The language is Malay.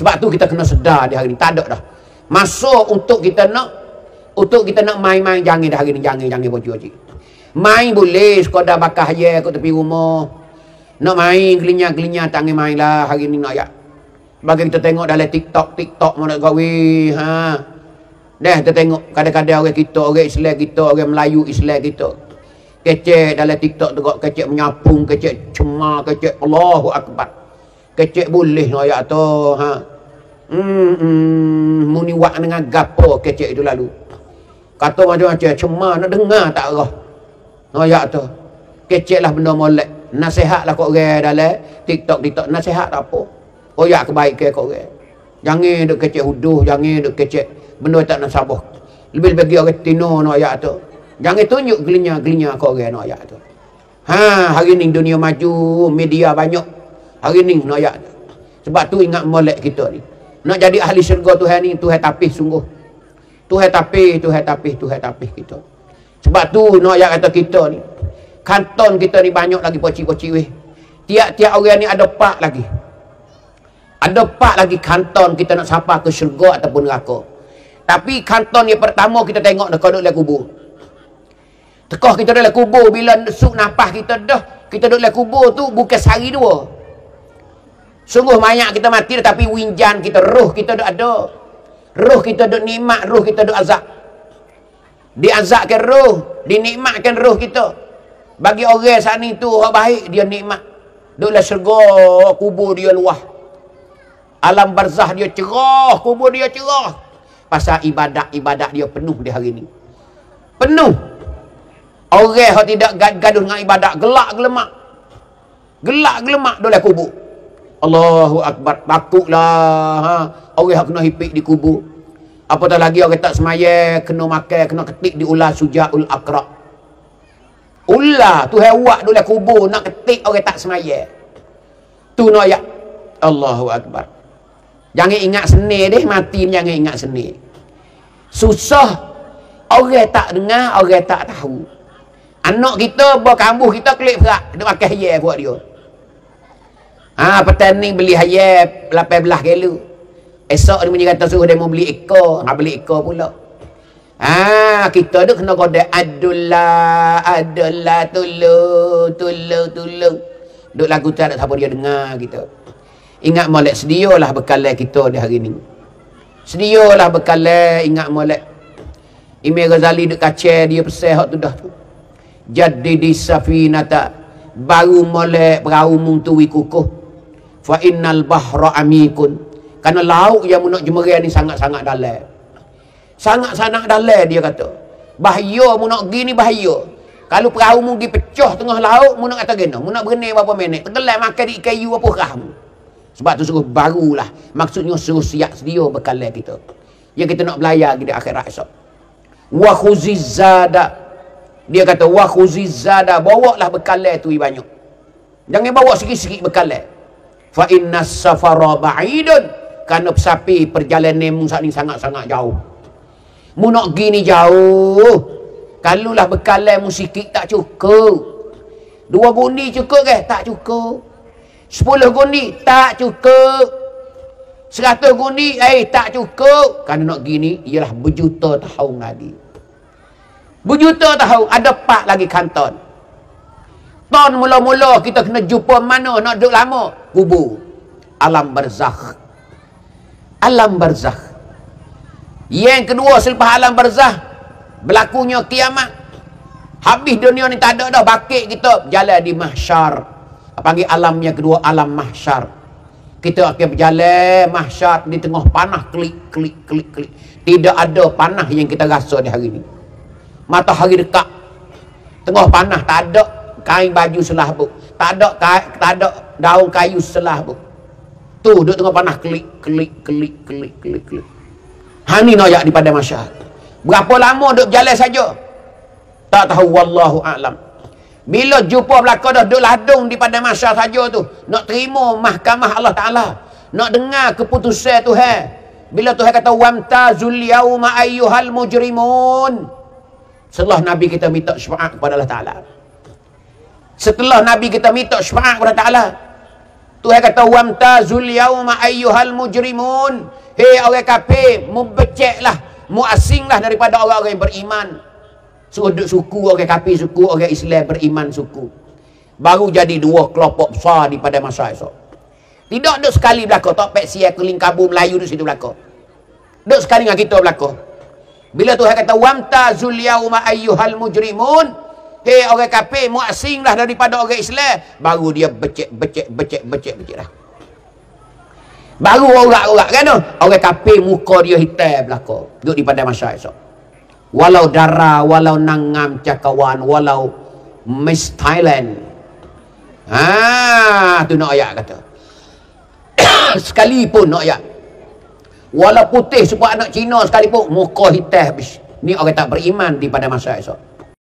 Sebab tu kita kena sedar di hari ni. Tak ada dah. Masuk untuk kita nak main-main jangan dah hari ni. Jangan bocor-bocor. Main boleh sekadar bakar je kat tepi rumah. Nak main gelinya-gelinya tak main lah hari ni nak ya. Bagi kita tengok dalam TikTok mana gawe ha. Dah kita tengok kadang-kadang orang kita, orang Islam kita, orang Melayu Islam kita. Kecek dalam TikTok tu kecek menyapung, kecek cemar, kecek Allahu Akbar. Kecek boleh nak ya tu ha. Muni wak dengan gapo kecek itu lalu. Kata macam-macam cemar nak dengar tak arah. Nak ya tu. Kecek lah benda molek. Nasihat lah kau orang dalam TikTok nasihat tak apa. Oh ya kebaikan kau orang. Jangan duk kecek huduh, jangan duk kecek benda tak nak sabar. Lebih bagi orang tino nak ayat tu. Jangan tunjuk gelinya kau orang nak ayat tu. Ha, hari ni dunia maju, media banyak. Hari ni nak ayat tu. Sebab tu ingat molek kita ni. Nak jadi ahli syurga Tuhan ni, Tuhan tapis sungguh. Tuhan tapis kita. Sebab tu nak ayat kata kita ni. Kanton kita ni banyak lagi pocik-pocik weh. Tiap-tiap orang ni ada pak lagi. Ada pak lagi kanton kita nak sampai ke syurga ataupun neraka. Tapi kanton yang pertama kita tengok dekat dalam kubur. Tekah kita dalam kubur bila suk nafas kita dah, kita duduk dalam kubur tu bukan sehari dua. Sungguh mayat kita mati tapi winjan kita, roh kita duk ada. Roh kita duk nikmat, roh kita duk azab. Diazabkan roh, dinikmatkan roh kita. Bagi orang saat ni tu orang baik dia nikmat. Duk dalam syurga, kubur dia luah. Alam barzah dia cerah, kubur dia cerah. Pasal ibadat dia penuh di hari ni. Penuh. Orang yang tidak gaduh dengan ibadat, gelak-gelemak. Gelak-gelemak dalam kubur. Allahu Akbar. Takutlah ha. Orang yang kena hipik di kubur. Apatah lagi orang tak semaya, kena makan, kena ketik di ular sujaul akra. Ular tu hewak dalam kubur nak ketik orang tak semaya. Tu nak ayat. Allahu Akbar. Jangan ingat seni deh, mati jangan ingat seni. Susah. Orang tak dengar, orang tak tahu. Anak kita, berkambuh kita klik perak. Dia pakai hayat buat dia. Ha, petani beli hayat 18 kilo. Esok dia punya kata suruh dia mau beli ekor. Ha, beli ekor pula. Ha, kita tu kena kodek adullah, tolong. Duk lagu tak ada siapa dia dengar kita. Ingat molek, sedialah bekalan kita di hari ni. Sedialah bekalan, ingat molek. Imam Ghazali duk kacau dia pesan hak tu dah tu. Jadi di safinata baru molek perahu muntui kukuh. Fa innal bahra amikun. Karena laut yang nak jemeran ni sangat-sangat dalam. Sangat-sangat dalam dia kata. Bahaya mu nak pergi ni bahaya. Kalau perahu mu dipecah tengah laut, mu nak kata gena, mu nak berenang berapa minit, tenggelam makan di kayu apa rahmu. Sebab tu suruh barulah. Maksudnya suruh siap sedia bekalan kita. Yang kita nak belayar di akhirat esok. Wa khuzizada. Dia kata wa khuzizada, bawalah bekalan tu banyak. Jangan bawa sikit-sikit bekalan. Fa innas safara ba'idun. Kerana sapi perjalanan mu saat ni sangat-sangat jauh. Mu nak pergi ni jauh. Kalulah bekalan mu sikit tak cukup. 2 gundi cukup ke? Tak cukup. 10 gundi tak cukup. 100 gundi tak cukup. Kerana nak gini ialah berjuta tahun lagi. Berjuta tahun. Ada 4 lagi kanton. Ton mula-mula kita kena jumpa mana nak duduk lama? Kubur. Alam barzakh. Alam barzakh. Yang kedua selepas alam barzakh, berlakunya kiamat. Habis dunia ni tak ada dah. Bakit kita berjalan di mahsyar. Panggil alam yang kedua, alam mahsyar. Kita akan berjalan mahsyar di tengah panah, klik. Tidak ada panah yang kita rasa di hari ni. Matahari dekat. Tengah panah, tak ada kain baju selahbuk. Tak ada daun kayu selahbuk. Tu duduk tengah panah, klik. Hani noyak di pada mahsyar. Berapa lama duduk berjalan saja? Tak tahu, wallahu a'lam. Bila jumpa belaka dah duduk ladung di pada mahsyar saja tu, nak terima mahkamah Allah Ta'ala, nak dengar keputusan Tuhan. Bila Tuhan kata wamtazul yauma ayyuhal mujrimun. Setelah Nabi kita minta syafaat kepada Allah Ta'ala. Setelah Nabi kita minta syafaat kepada Ta'ala, Tuhan kata wamtazul yauma ayyuhal mujrimun. Hei orang kafir, mu beceklah, mu asinglah daripada orang-orang yang beriman. Suruh duduk suku orang kafir suku, orang Islam beriman suku. Baru jadi dua kelompok besar di pada masa esok. Tidak duduk sekali belakang, tak pek siap keling kabur Melayu duduk situ belakang. Duduk sekali dengan kita belakang. Bila Tuhan kata wamtazul yauma ayyuhal mujrimun. Hei orang kafir, mu asinglah daripada orang Islam. Baru dia becek lah. Baru orang-orang kan tu. Orang kafir muka dia hitam belakang. Duduk di pada masa esok. Walau darah, walau nangam cakawan, walau Miss Thailand. Tu nak ayat kata. Sekalipun nak ayat. Walau putih sebab anak Cina sekalipun muka hitam habis. Ni orang tak beriman di pada masa esok.